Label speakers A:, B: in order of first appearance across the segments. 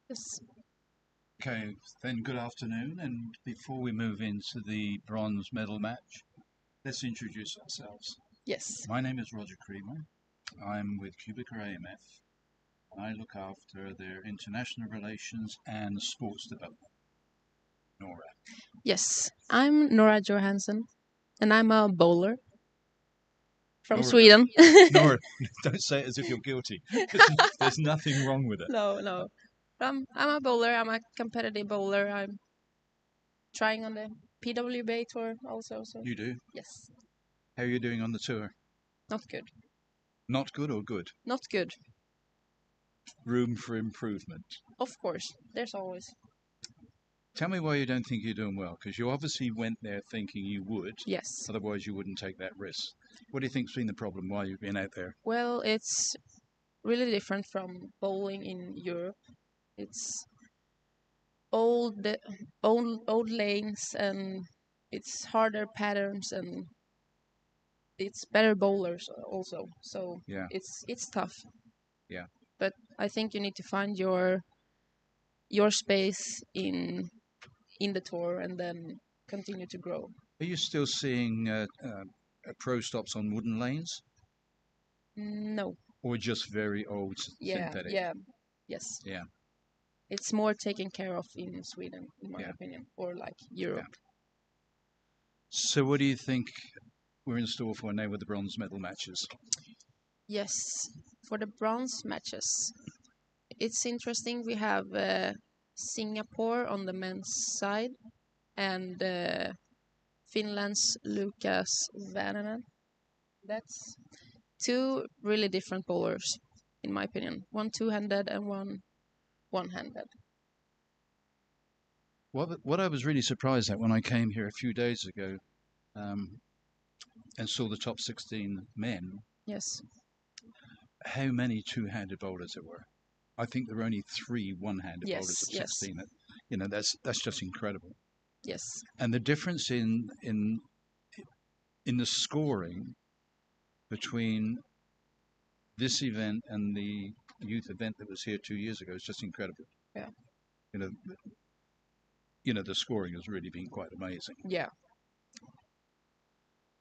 A: Yes.
B: Okay, then good afternoon. And before we move into the bronze medal match, let's introduce ourselves.
A: Yes.
B: My name is Roger Creamer. I'm with Cubica AMF. I look after their international relations and sports development. Nora.
A: Yes. I'm Nora Johansson, and I'm a bowler from
B: Nora,
A: Sweden.
B: Nora, don't say it as if you're guilty. There's nothing wrong with it.
A: No, no. I'm a bowler. I'm a competitive bowler. I'm trying on the PWBA tour also. So
B: You do?
A: yes,
B: How are you doing on the tour?
A: not good.
B: Not good or good?
A: Not good.
B: Room for improvement.
A: Of course, there's always.
B: Tell me why you don't think you're doing well, because you obviously went there thinking you would.
A: Yes.
B: Otherwise, you wouldn't take that risk. What do you think's been the problem while you've been out there?
A: Well, it's really different from bowling in Europe. It's old, old lanes, and it's harder patterns, and it's better bowlers also. So
B: Yeah,
A: it's tough.
B: yeah.
A: But I think you need to find your space in the tour and then continue to grow.
B: Are you still seeing pro stops on wooden lanes,
A: No.
B: or just very old
A: Yeah.
B: synthetic?
A: Yeah. Yes.
B: Yeah,
A: It's more taken care of in Sweden, in my
B: yeah,
A: opinion, or like
B: yeah.
A: Europe.
B: So, what do you think we're in store for now with the bronze medal matches?
A: Yes. For the bronze matches, it's interesting. We have Singapore on the men's side and Finland's Lukas Väänänen. That's two really different bowlers, in my opinion. One two-handed and one one-handed.
B: What I was really surprised at when I came here a few days ago um, and saw the top 16 men,
A: Yes.
B: how many two-handed bowlers there were. I think there were only 3 one-handed bowlers
A: Yes.
B: at
A: Yes.
B: 16. That's just incredible.
A: Yes.
B: And the difference in the scoring between this event and the youth event that was here 2 years ago is just incredible.
A: Yeah.
B: You know, the scoring has really been quite amazing.
A: Yeah.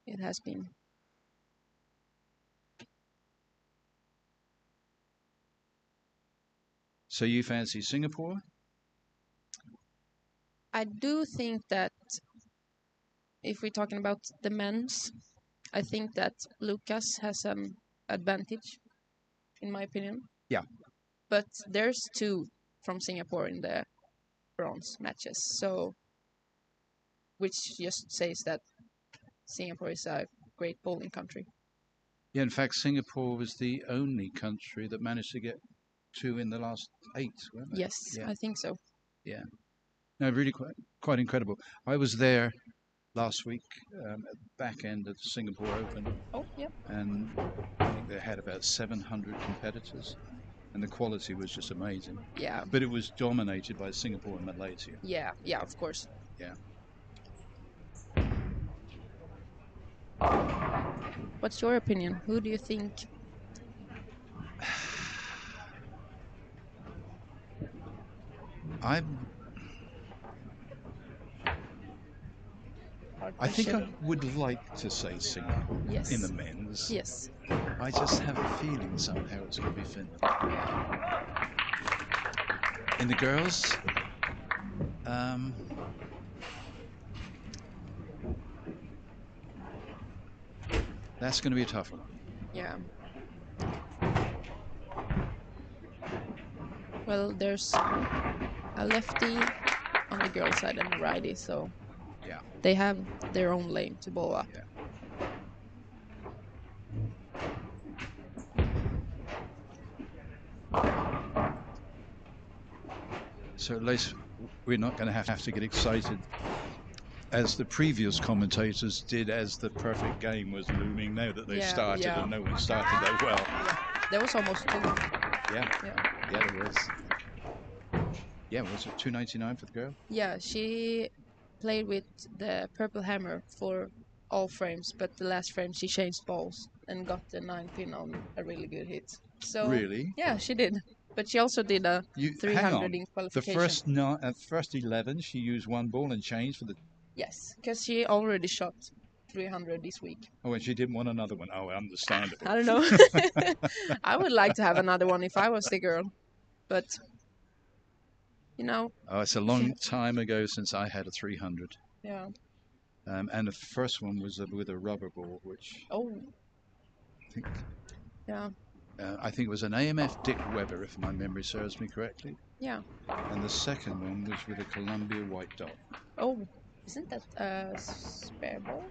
A: It has been.
B: So you fancy Singapore?
A: I do think that if we're talking about the men's, I think that Lucas has an advantage, in my opinion.
B: Yeah.
A: But there's two from Singapore in the bronze matches, so which just says that Singapore is a great bowling country.
B: Yeah, in fact, Singapore was the only country that managed to get 2 in the last 8, weren't they?
A: Yes,
B: Yeah.
A: I think so.
B: Yeah. No, really quite incredible. I was there last week at the back end of the Singapore Open,
A: Oh, yeah.
B: and I think they had about 700 competitors, and the quality was just amazing.
A: Yeah.
B: But it was dominated by Singapore and Malaysia.
A: Yeah, yeah, of course.
B: Yeah.
A: What's your opinion? Who do you think?
B: I think I would like to say Singapore
A: Yes.
B: in the men's.
A: Yes.
B: I just have a feeling somehow it's going to be Finland. In the girls, that's going to be a tough one.
A: Yeah. Well, there's a lefty on the girl side and a righty, so
B: Yeah.
A: they have their own lane to bowl up.
B: Yeah. So at least we're not going to have to get excited as the previous commentators did as the perfect game was looming now that they started and no one started that well.
A: Yeah. There was almost two.
B: Yeah.
A: Yeah.
B: Yeah, there was. Yeah, was it 299 for the girl?
A: Yeah, she played with the purple hammer for all frames, but the last frame she changed balls and got the 9 pin on a really good hit. So
B: Really?
A: yeah, she did. But she also did a
B: Hang
A: 300
B: on.
A: in
B: The
A: qualification.
B: first 11, she used one ball and changed for the.
A: Yes, because she already shot 300 this week.
B: Oh, and she didn't want another one. Oh, understandable.
A: I don't know. I would like to have another one if I was the girl, but you know.
B: Oh, it's a long time ago since I had a 300.
A: Yeah.
B: And the first one was with a rubber ball, which
A: Oh.
B: I think.
A: Yeah.
B: I think it was an AMF Dick Weber, if my memory serves me correctly.
A: Yeah.
B: And the second one was with a Columbia white dot.
A: Oh, isn't that a spare ball?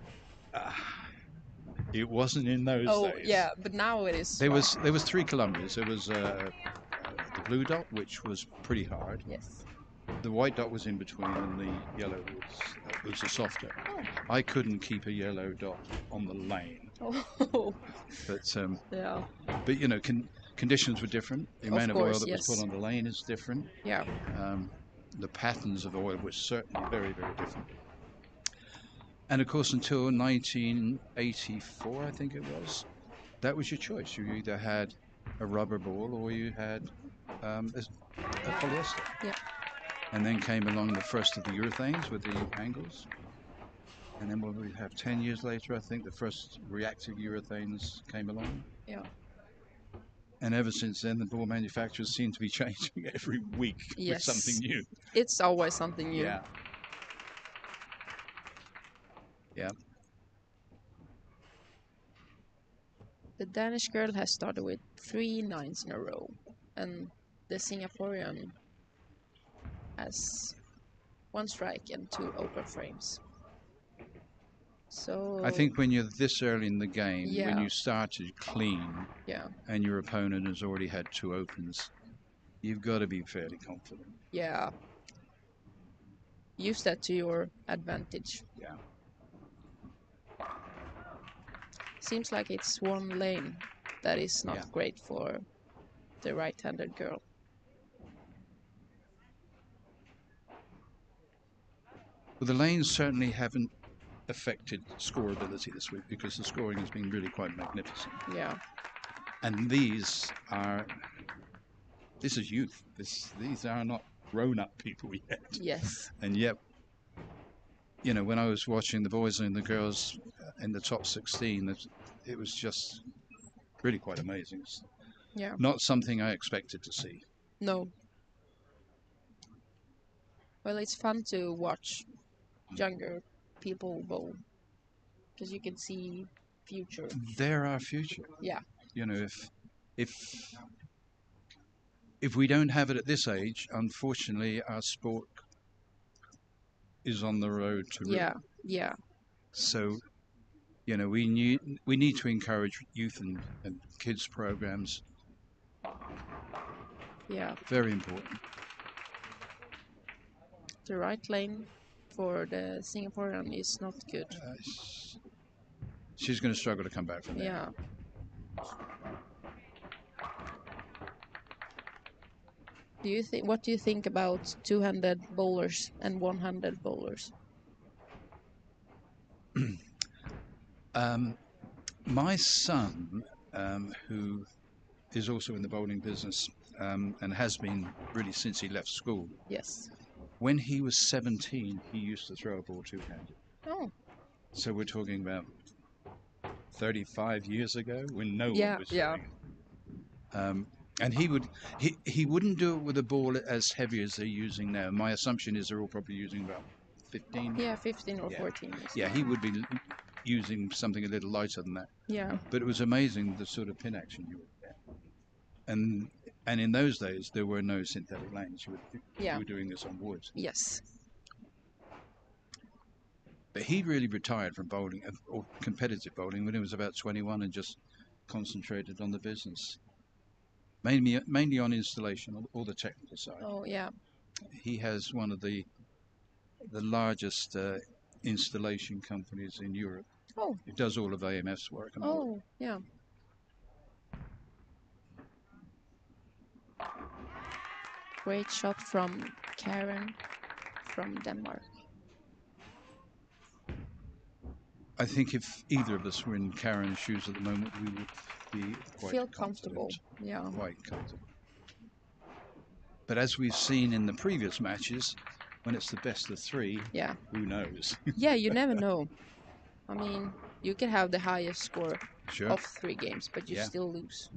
B: It wasn't in those days.
A: Oh, yeah, but now it is.
B: There was 3 Columbias. There was the blue dot, which was pretty hard.
A: Yes.
B: The white dot was in between, and the yellow was a softer. Oh. I couldn't keep a yellow dot on the lane.
A: Oh.
B: But
A: yeah.
B: But you know, conditions were different. The amount of oil that was put on the lane is different.
A: Yeah.
B: The patterns of oil were certainly very, very different. And of course, until 1984, I think it was, that was your choice. You either had a rubber ball or you had a polyester.
A: Yeah.
B: And then came along the first of the urethanes with the angles. And then what we have 10 years later, I think the first reactive urethanes came along.
A: Yeah.
B: And ever since then, the ball manufacturers seem to be changing every week with something new.
A: It's always something new.
B: Yeah. Yeah.
A: The Danish girl has started with 3 9s in a row, and the Singaporean has 1 strike and 2 open frames. So
B: I think when you're this early in the game,
A: yeah.
B: when you started clean,
A: yeah.
B: and your opponent has already had 2 opens, you've got to be fairly confident.
A: Yeah. Use that to your advantage.
B: Yeah.
A: Seems like it's one lane that is not great for the right-handed girl.
B: Well, the lanes certainly haven't affected scoreability this week because the scoring has been really quite magnificent.
A: Yeah.
B: And this is youth. These are not grown-up people yet.
A: Yes.
B: And yet, you know, when I was watching the boys and the girls in the top 16, it was just really quite amazing.
A: Yeah.
B: Not something I expected to see.
A: No. Well, it's fun to watch younger people bowl because you can see future.
B: They're our future.
A: Yeah.
B: You know, if we don't have it at this age, unfortunately, our sport is on the road to ruin.
A: Yeah. Yeah.
B: So, you know, we need to encourage youth and kids programs.
A: Yeah.
B: Very important.
A: The right lane for the Singaporean is not good.
B: She's going to struggle to come back from there.
A: Yeah. What do you think about two-handed bowlers and one-handed bowlers?
B: My son, who is also in the bowling business and has been really since he left school.
A: Yes.
B: When he was 17, he used to throw a ball two-handed.
A: Oh.
B: So we're talking about 35 years ago when no one was doing it. And he wouldn't do it with a ball as heavy as they're using now. My assumption is they're all probably using about 15.
A: Yeah, 15 or 14.
B: Yeah, he would be using something a little lighter than that.
A: Yeah.
B: But it was amazing the sort of pin action you would get. And in those days, there were no synthetic lanes. You were doing this on wood.
A: Yes.
B: But he really retired from bowling, or competitive bowling, when he was about 21 and just concentrated on the business. Mainly on installation, all the technical side.
A: Oh, yeah.
B: He has one of the largest installation companies in Europe.
A: Oh.
B: It does all of AMF's work. And
A: all. Yeah. Great shot from Karen from Denmark.
B: I think if either of us were in Karen's shoes at the moment, we would be quite
A: comfortable. Yeah.
B: Quite comfortable. But as we've seen in the previous matches, when it's the best of three,
A: Yeah.
B: who knows?
A: Yeah, you never know. I mean, you can have the highest score
B: Sure.
A: of 3 games, but you
B: Yeah.
A: still lose.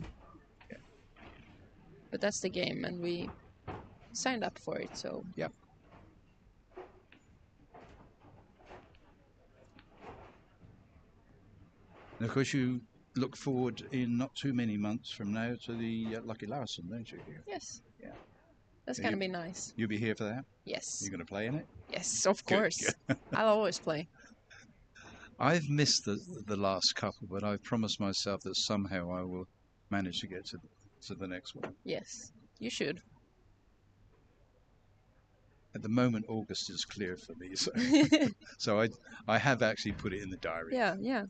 B: Yeah.
A: But that's the game, and we signed up for it, so.
B: Yep. And of course, you look forward in not too many months from now to the Lucky Larson, don't you?
A: Yes.
B: Yeah.
A: That's
B: Yeah,
A: gonna be nice.
B: You'll be here for that?
A: Yes.
B: You're going to play in it?
A: Yes, of
B: Good,
A: course. I'll always play.
B: I've missed the last couple, but I've promised myself that somehow I will manage to get to the next one.
A: Yes, you should.
B: At the moment, August is clear for me, so so I have actually put it in the diary.
A: Yeah, yeah.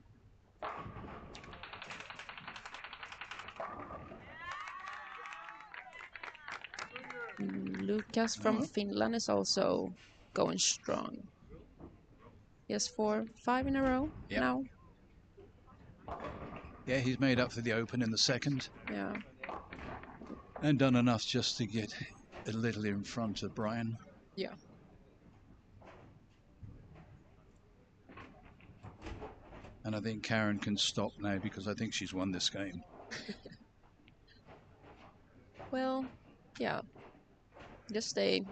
A: Lucas from Finland is also going strong. He has 5 in a row now.
B: Yeah, he's made up for the Open in the second.
A: Yeah.
B: And done enough just to get a little in front of Brian.
A: Yeah.
B: And I think Karen can stop now because I think she's won this game.
A: Well, yeah. Just stay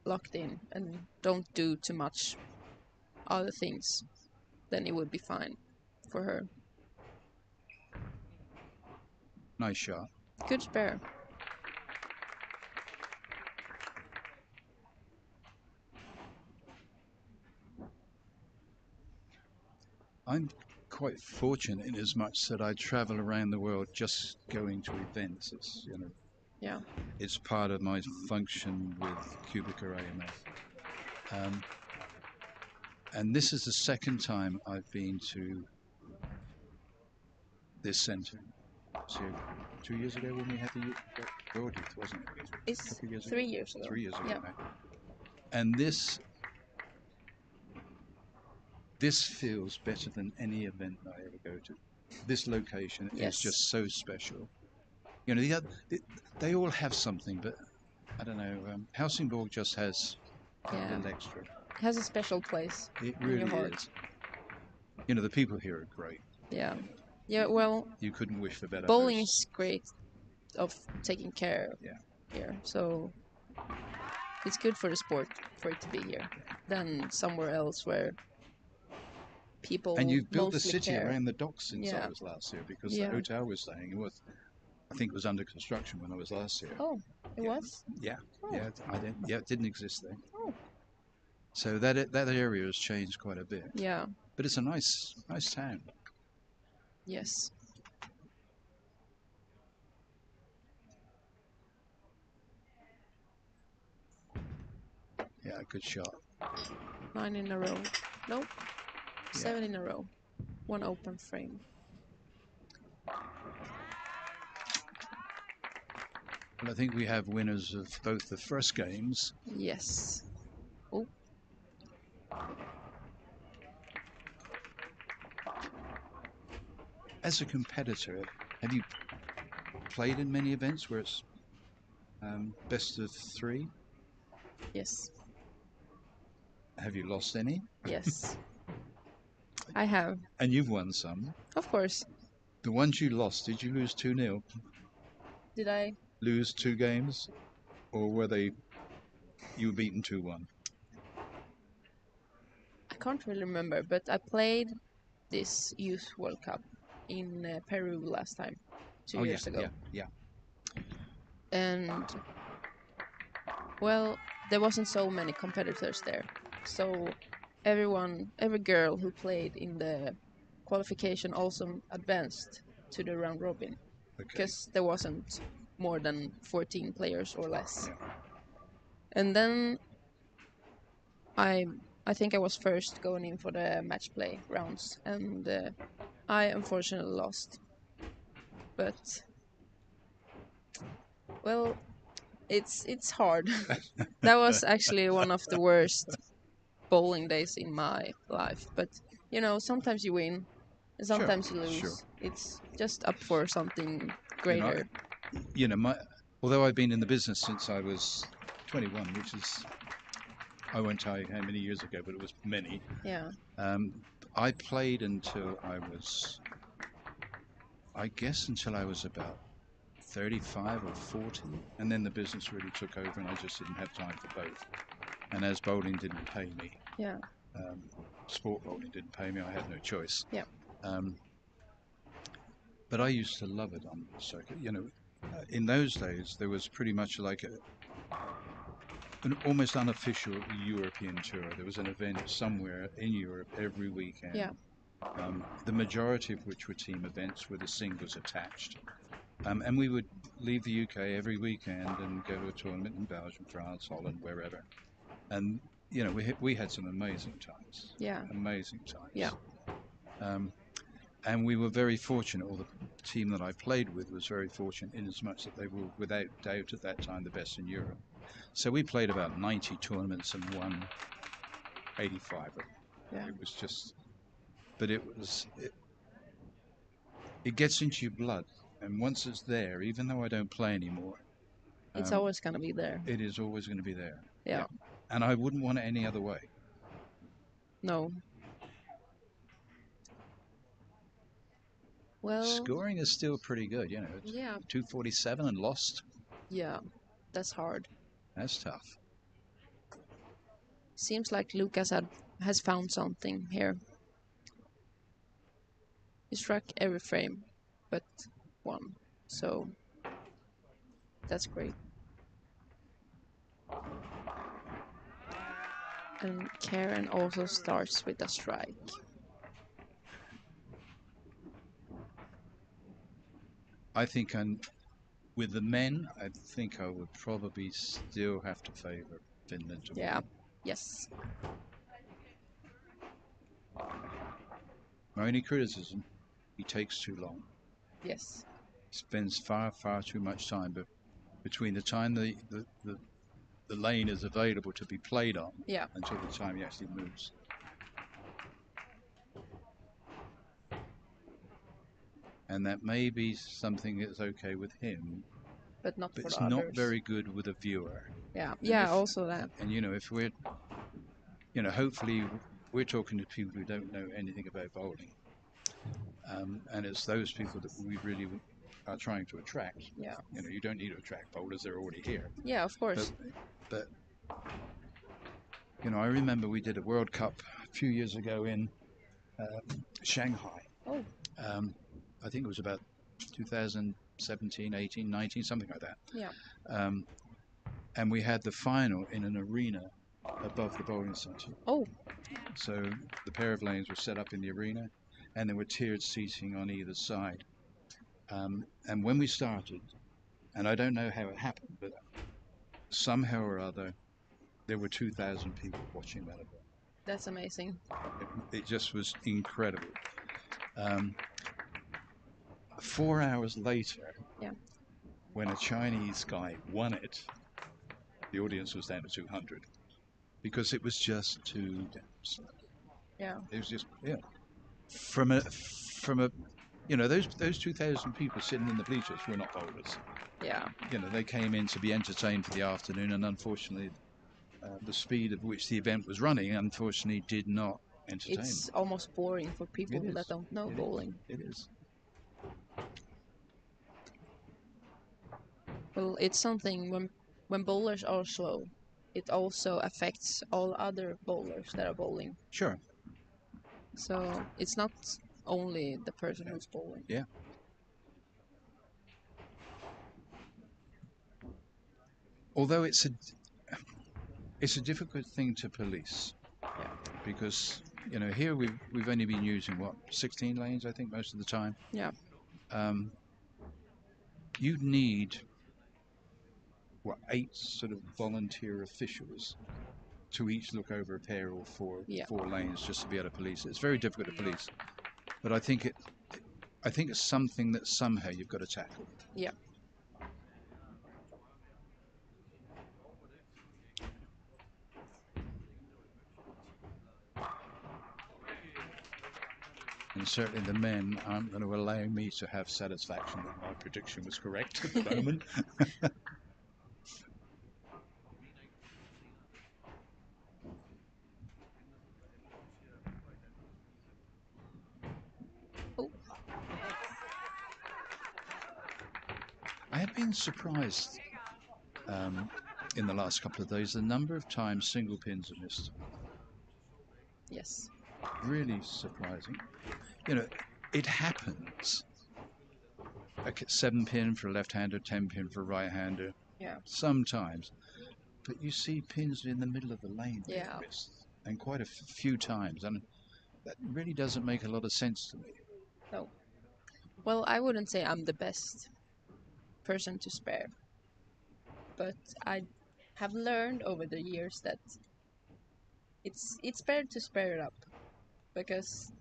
A: locked in and don't do too much other things. Then it would be fine for her.
B: Nice shot.
A: Good spare.
B: I'm quite fortunate in as much that I travel around the world just going to events. It's, you know,
A: Yeah.
B: it's part of my function with Cubica AMF. And this is the second time I've been to this centre. So 2 years ago when we had the World Youth, wasn't it?
A: It's 3 years ago.
B: 3 years ago
A: Yeah.
B: now. And this feels better than any event I ever go to. This location is just so special. You know, they all have something, but I don't know. Helsingborg just has a little extra.
A: It has a special place.
B: It
A: in your
B: really
A: heart.
B: is. You know, the people here are great.
A: Yeah. Yeah, well,
B: You couldn't wish for better.
A: bowling
B: hosts.
A: is great of taking care here. So it's good for the sport for it to be here than somewhere else where people
B: And you've built the
A: mostly
B: city
A: care.
B: around the docks since I was last here because the hotel we're staying in was, I think, it was under construction when I was last here.
A: Oh, it was?
B: Yeah,
A: Oh.
B: yeah, it didn't exist then.
A: Oh.
B: So that area has changed quite a bit.
A: Yeah.
B: But it's a nice town.
A: Yes.
B: Yeah, good shot.
A: 9 in a row. Nope. 7 in a row. 1 open frame.
B: Well, I think we have winners of both the first games.
A: Yes. Oh.
B: As a competitor, have you played in many events where it's best of 3?
A: Yes.
B: Have you lost any?
A: Yes. I have.
B: And you've won some.
A: Of course.
B: The ones you lost, did you lose 2-0?
A: Did I?
B: Lose 2 games? Or were you were beaten 2-1?
A: I can't really remember, but I played this Youth World Cup in Peru last time, 2 years ago.
B: Yeah.
A: And, well, there wasn't so many competitors there. So every girl who played in the qualification also advanced to the round robin. Because there wasn't more than 14 players or less.
B: Yeah.
A: And then I think I was first going in for the match play rounds, and I unfortunately lost. But well, it's hard. That was actually one of the worst bowling days in my life. But you know, sometimes you win, and sometimes you lose.
B: Sure.
A: It's just up for something greater.
B: You know, although I've been in the business since I was 21, which is, I won't tell you how many years ago, but it was many.
A: Yeah.
B: I played until I guess until I was about 35 or 40, and then the business really took over and I just didn't have time for both. And as bowling didn't pay me,
A: Yeah.
B: sport bowling didn't pay me, I had no choice.
A: Yeah.
B: But I used to love it on the circuit. You know, in those days, there was pretty much like an almost unofficial European tour. There was an event somewhere in Europe every weekend.
A: Yeah.
B: The majority of which were team events with the singles attached. And we would leave the UK every weekend and go to a tournament in Belgium, France, Holland, wherever. And, you know, we had some amazing times.
A: Yeah.
B: Amazing times.
A: Yeah.
B: And we were very fortunate, or the team that I played with was very fortunate in as much that they were, without doubt, at that time, the best in Europe. So we played about 90 tournaments and won 85 of them.
A: Yeah.
B: It was just, but it gets into your blood. And once it's there, even though I don't play anymore,
A: It's always going to be there.
B: it is always going to be there.
A: Yeah.
B: And I wouldn't want it any other way.
A: No. Well,
B: scoring is still pretty good, you know.
A: Yeah.
B: 247 and lost.
A: Yeah, that's hard.
B: That's tough.
A: Seems like Lucas has found something here. He struck every frame but one, so that's great. And Karen also starts with a strike.
B: I think with the men, I think I would probably still have to favour Finland to win.
A: Yeah. Yes.
B: My only criticism, he takes too long.
A: Yes.
B: He spends far too much time, but between the time the lane is available to be played on,
A: Yeah.
B: until the time he actually moves. And that may be something that's okay with him,
A: but not for
B: it's
A: the
B: not
A: others.
B: very good with a viewer.
A: Yeah.
B: And
A: Yeah, also that.
B: And you know, if we're, you know, hopefully we're talking to people who don't know anything about bowling, and it's those people that we really are trying to attract.
A: Yeah.
B: You know, you don't need to attract bowlers; they're already here.
A: Yeah, of course.
B: But you know, I remember we did a World Cup a few years ago in Shanghai.
A: Oh.
B: I think it was about 2017, 18, 19, something like that.
A: Yeah.
B: And we had the final in an arena above the bowling centre.
A: Oh.
B: So the pair of lanes were set up in the arena, and there were tiered seating on either side. And when we started, and I don't know how it happened, but somehow or other, there were 2,000 people watching that event.
A: That's amazing.
B: It just was incredible. 4 hours later,
A: yeah,
B: when a Chinese guy won it, the audience was down to 200 because it was just too dense.
A: Yeah.
B: It was just, yeah. From a, you know, those 2,000 people sitting in the bleachers were not bowlers.
A: Yeah.
B: You know, they came in to be entertained for the afternoon, and unfortunately, the speed at which the event was running, unfortunately, did not entertain
A: It's
B: them.
A: almost boring for people that don't know bowling.
B: It is.
A: Well, it's something when bowlers are slow, it also affects all other bowlers that are bowling.
B: Sure.
A: So it's not only the person who's bowling.
B: Yeah. Although it's a difficult thing to police.
A: Yeah.
B: Because, you know, here we've only been using 16 lanes, I think, most of the time.
A: Yeah.
B: You'd need 8 sort of volunteer officials to each look over a pair or four lanes just to be able to police it. It's very difficult to police, but I think it's something that somehow you've got to tackle.
A: Yeah.
B: And certainly the men aren't going to allow me to have satisfaction that my prediction was correct at the moment. been surprised in the last couple of days the number of times single pins are missed.
A: Yes.
B: Really surprising. You know, it happens. Okay, 7 pin for a left-hander, 10 pin for a right-hander.
A: Yeah.
B: Sometimes. But you see pins in the middle of the lane missed, and quite a few times. And that really doesn't make a lot of sense to me.
A: No. Well, I wouldn't say I'm the best person to spare. But I have learned over the years that it's better to spare it up, because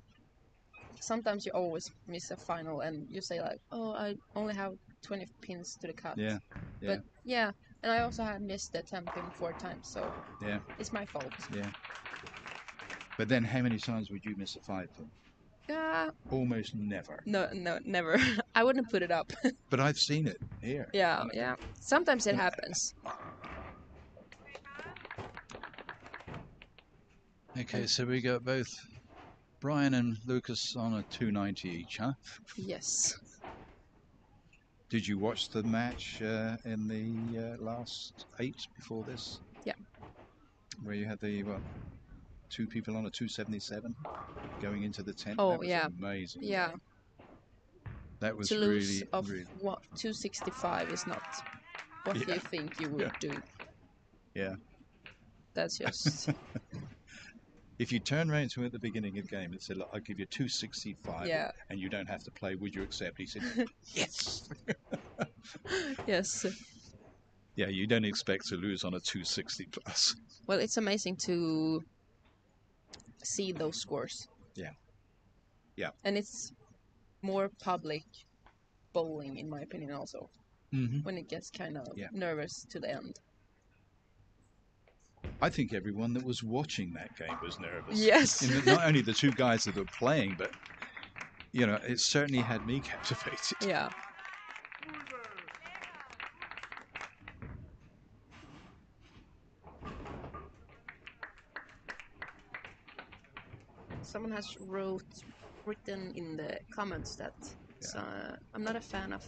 A: sometimes you always miss a final and you say like, oh, I only have 20 pins to the cut.
B: Yeah.
A: But yeah, and I also have missed the 10 pin 4 times, so
B: yeah,
A: it's my fault.
B: Yeah. But then how many times would you miss a 5 pin? Almost never.
A: No, never. I wouldn't put it up.
B: But I've seen it here.
A: Yeah. Sometimes it happens.
B: Okay, so we got both Brian and Lucas on a 290 each, huh?
A: Yes.
B: Did you watch the match in the last 8 before this?
A: Yeah.
B: Where you had the 2 people on a 277 going into the 10th?
A: Oh,
B: that was
A: yeah.
B: amazing.
A: Yeah.
B: That was
A: to lose
B: really,
A: of
B: really...
A: what 265 is not what you think you would do.
B: Yeah.
A: That's just...
B: If you turn around to him at the beginning of the game and said, look, I'll give you 265 and you don't have to play, would you accept? He said, yes.
A: Yes.
B: Yeah, you don't expect to lose on a 260 plus.
A: Well, it's amazing to see those scores.
B: Yeah. Yeah.
A: And it's more public bowling, in my opinion, also. When it gets kind of nervous to the end.
B: I think everyone that was watching that game was nervous.
A: Yes.
B: Not only the 2 guys that were playing, but, you know, it certainly had me captivated.
A: Yeah. Someone has written in the comments that I'm not a fan of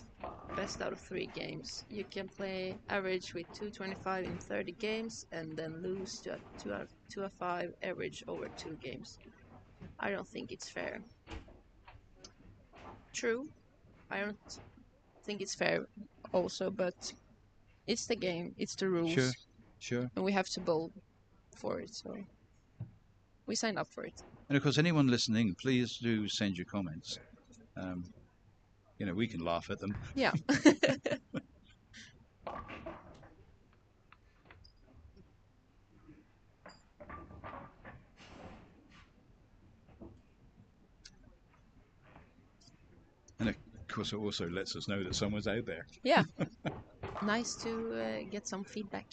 A: best out of 3 games. You can play average with 225 in 30 games and then lose to a 205 average over 2 games. I don't think it's fair. True, I don't think it's fair also, but it's the game, it's the rules.
B: Sure.
A: And we have to bowl for it, so we signed up for it.
B: And of course, anyone listening, please do send your comments. You know, we can laugh at them.
A: Yeah.
B: And of course, it also lets us know that someone's out there.
A: Yeah. Nice to get some feedback.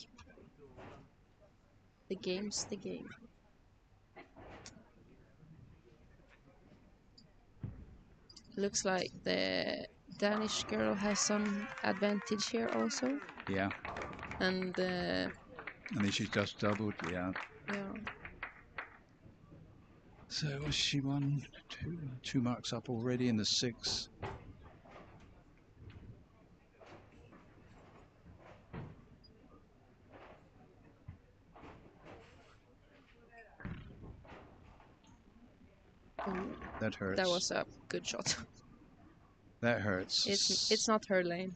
A: The game's the game. Looks like the Danish girl has some advantage here also.
B: Yeah.
A: And
B: then she's just doubled, yeah. So was she 2 marks up already in the 6? That hurts.
A: That was a good shot.
B: That hurts.
A: It's not her lane.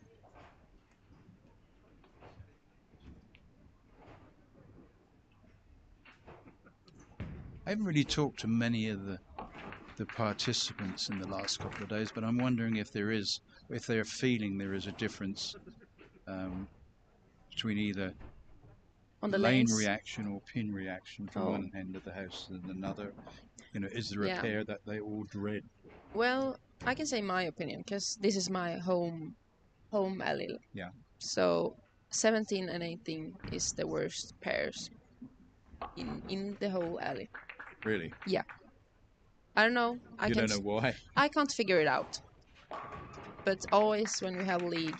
B: I haven't really talked to many of the participants in the last couple of days, but I'm wondering if they're feeling there is a difference between either
A: on the
B: lane
A: lanes?
B: reaction or pin reaction from one end of the house than another. You know, is there a pair that they all dread?
A: Well, I can say my opinion, because this is my home alley.
B: Yeah.
A: So 17 and 18 is the worst pairs in the whole alley.
B: Really?
A: Yeah. I don't know.
B: You don't know why?
A: I can't figure it out. But always when we have league,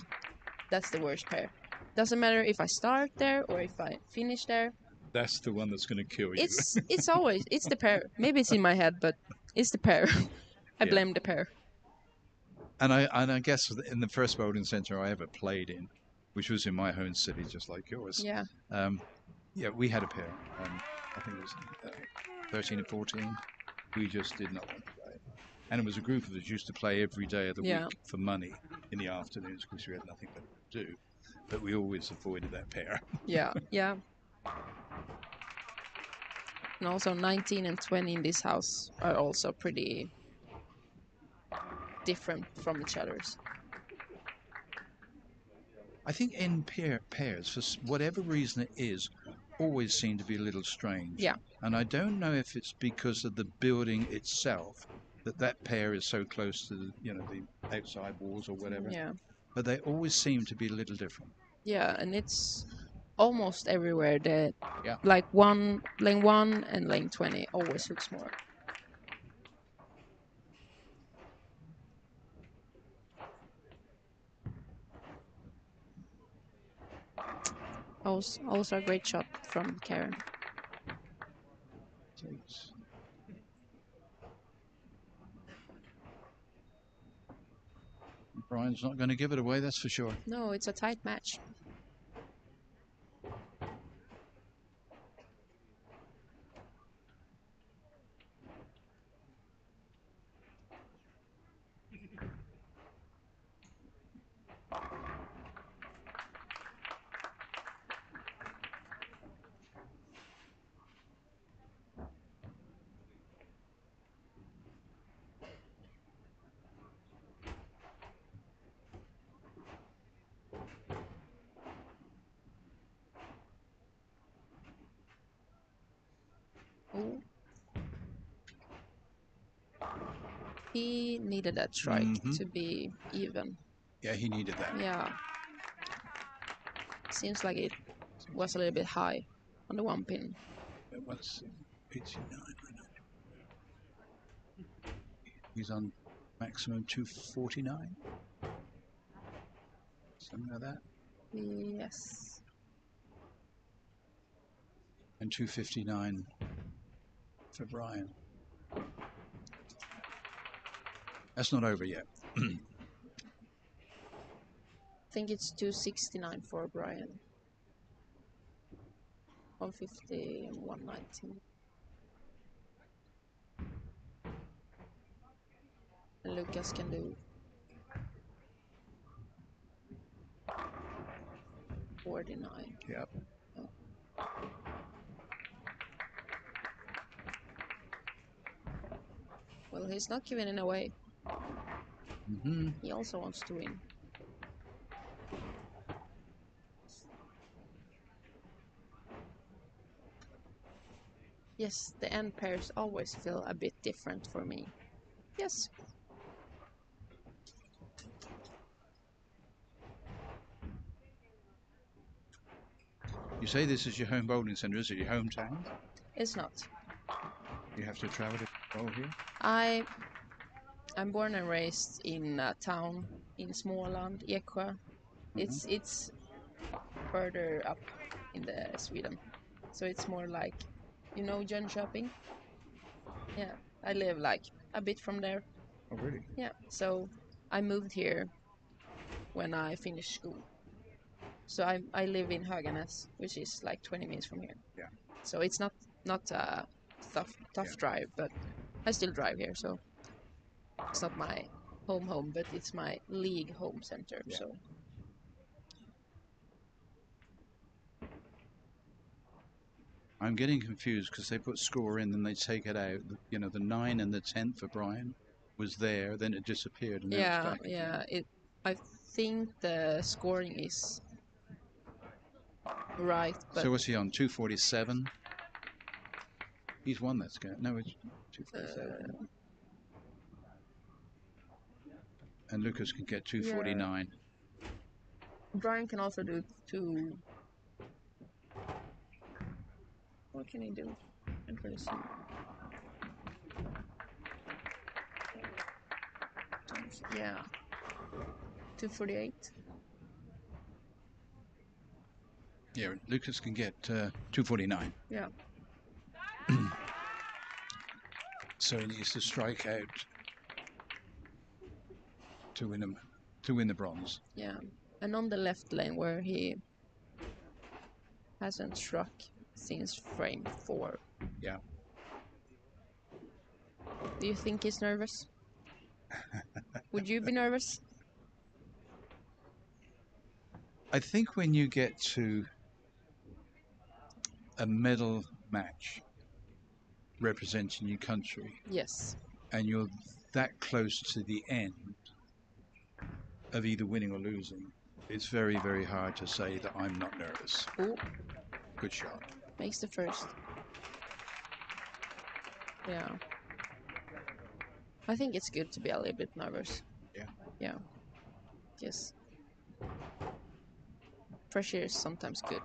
A: that's the worst pair. Doesn't matter if I start there or if I finish there.
B: That's the one that's going to kill you.
A: It's always the pair. Maybe it's in my head, but it's the pair. I blame the pair.
B: And I guess in the first bowling centre I ever played in, which was in my home city, just like yours.
A: Yeah.
B: Yeah, we had a pair. I think it was 13 and 14. We just did not want to play. And it was a group of us used to play every day of the week for money in the afternoons because we had nothing better to do. But we always avoided that pair.
A: Yeah, yeah. And also 19 and 20 in this house are also pretty different from each other's.
B: I think in pairs, for whatever reason it is, always seem to be a little strange.
A: Yeah.
B: And I don't know if it's because of the building itself that pair is so close to the outside walls or whatever.
A: Yeah.
B: But they always seem to be a little different.
A: Yeah, and it's almost everywhere that
B: Yeah.
A: like lane 1 and lane 20 always looks more. Also a great shot from Karen.
B: Brian's not going to give it away, that's for sure.
A: No, it's a tight match. Ooh. He needed that strike to be even.
B: Yeah, he needed that.
A: Yeah. Seems like it was a little bit high on the one pin.
B: It was 89. He's on maximum 249. Something like that.
A: Yes.
B: And 259 for Brian. That's not over yet.
A: I think it's 269 for Brian. 150 and 119. And Lucas can do 49.
B: Yep.
A: Oh. Well, he's not giving it away. He also wants to win. Yes, the end pairs always feel a bit different for me. Yes.
B: You say this is your home bowling centre, is it your hometown?
A: It's not.
B: You have to travel to bowl here?
A: I'm born and raised in a town in Småland, Eksjö. It's further up in the Sweden. So it's more like, Jönköping? Yeah, I live like a bit from there.
B: Oh, really?
A: Yeah, so I moved here when I finished school. So I live in Höganäs, which is like 20 minutes from here.
B: Yeah.
A: So it's not a tough drive, but I still drive here, so it's not my home, but it's my league home center. Yeah. So
B: I'm getting confused because they put score in and they take it out. The 9 and the 10 for Brian was there, then it disappeared. And now it's back again.
A: I think the scoring is right. But
B: so what's he on? 247. He's won that score. No, it's 247. And Lucas can get 249.
A: Yeah. Brian can also do 2. What can he do? Interesting. Yeah. 248.
B: Yeah, Lucas can get 249.
A: Yeah. So
B: he needs to strike out to win the bronze.
A: Yeah, and on the left lane where he hasn't struck since frame 4.
B: Yeah.
A: Do you think he's nervous? Would you be nervous?
B: I think when you get to a medal match representing your country,
A: Yes.
B: and you're that close to the end of either winning or losing, it's very, very hard to say that I'm not nervous.
A: Ooh,
B: Good shot.
A: makes the first. Yeah. I think it's good to be a little bit nervous.
B: Yeah.
A: Yeah. Yes. Pressure is sometimes good.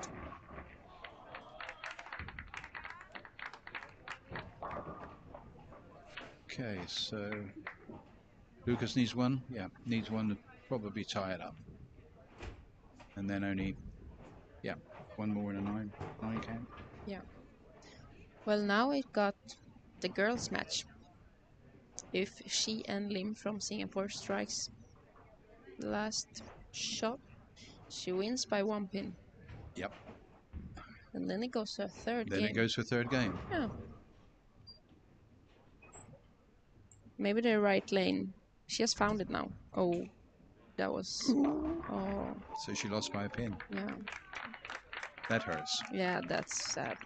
B: Okay, so Lucas needs one. Yeah, needs one to probably tie it up. And then only, yeah, one more in a nine count.
A: Yeah. Well, now it got the girls' match. If she and Lim from Singapore strikes the last shot, she wins by 1 pin.
B: Yep.
A: And then it goes to a third
B: Then
A: game.
B: it goes to a third game.
A: Yeah. Maybe the right lane. She has found it now. Oh, that was... Oh,
B: So she lost by a pin.
A: yeah.
B: That hurts.
A: Yeah, that's sad.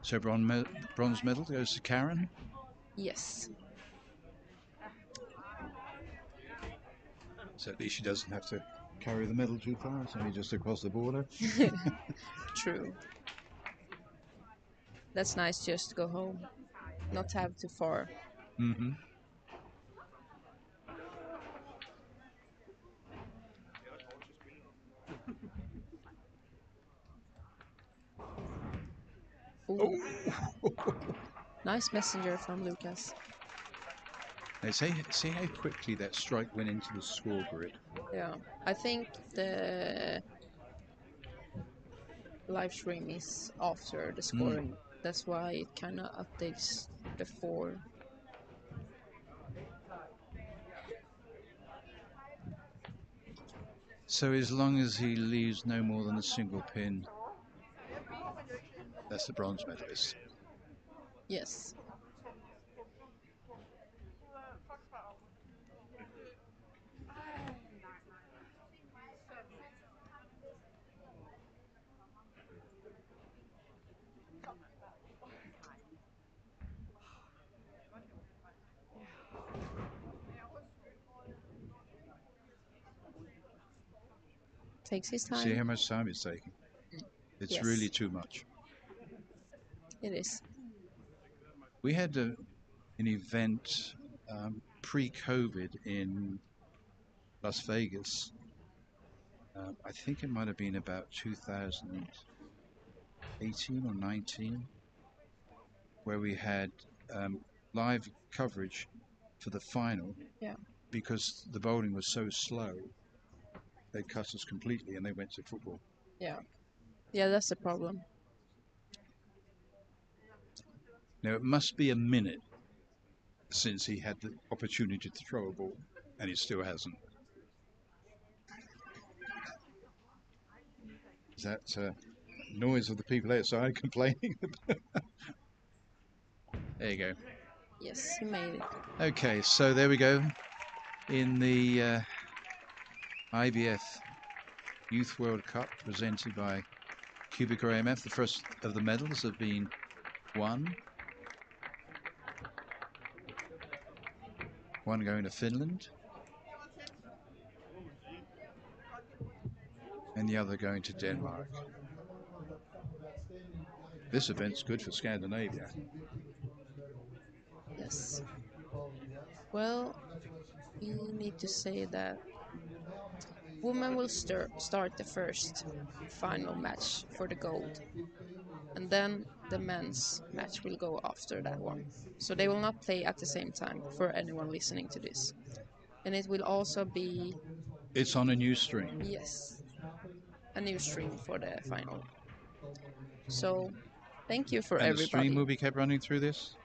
B: So bronze medal goes to Karen.
A: Yes.
B: So at least she doesn't have to carry the medal too far. It's only just across the border.
A: True. That's nice just to go home. Not have too far.
B: Mm-hmm.
A: Ooh. Nice messenger from Lucas.
B: Now see how quickly that strike went into the score grid.
A: Yeah. I think the live stream is after the scoring. That's why it kind of updates before.
B: So as long as he leaves no more than a single pin, that's the bronze medalist.
A: Yes. Takes his time.
B: See how much time it's taking? It's
A: Yes.
B: really too much.
A: It is.
B: We had an event pre-COVID in Las Vegas. I think it might have been about 2018 or 19, where we had live coverage for the final.
A: Yeah.
B: Because the bowling was so slow, they cut us completely and they went to football.
A: Yeah. Yeah, that's the problem.
B: Now, it must be a minute since he had the opportunity to throw a ball, and he still hasn't. Is that noise of the people outside complaining? There you go.
A: Yes, he made it.
B: Okay, so there we go. In the IBF Youth World Cup presented by Cubic AMF, the first of the medals have been won. One going to Finland, and the other going to Denmark. This event's good for Scandinavia.
A: Yes. Well, we need to say that women will start the first final match for the gold, and then the men's match will go after that one. So they will not play at the same time for anyone listening to this. And it will also be...
B: It's on a new stream.
A: Yes, a new stream for the final. So, thank you for
B: And the
A: everybody.
B: stream will be kept running through this?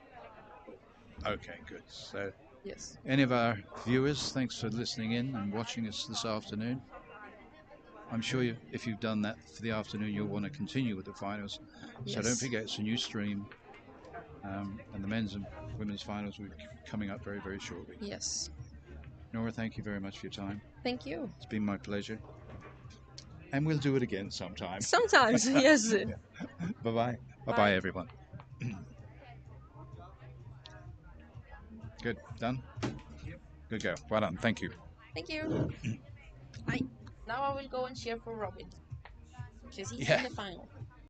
B: Okay, good. So,
A: Yes.
B: any of our viewers, thanks for listening in and watching us this afternoon. I'm sure if you've done that for the afternoon, you'll want to continue with the finals.
A: Yes.
B: So don't forget, it's a new stream, and the men's and women's finals will be coming up very, very shortly.
A: Yes.
B: Nora, thank you very much for your time.
A: Thank you.
B: It's been my pleasure. And we'll do it again sometime.
A: Sometimes, yes.
B: Bye-bye. Bye-bye, everyone. Good. Done? Good go. Well done. Thank you.
A: Thank you. Now I will go and cheer for Robin, because he's
B: Yeah.
A: in the final.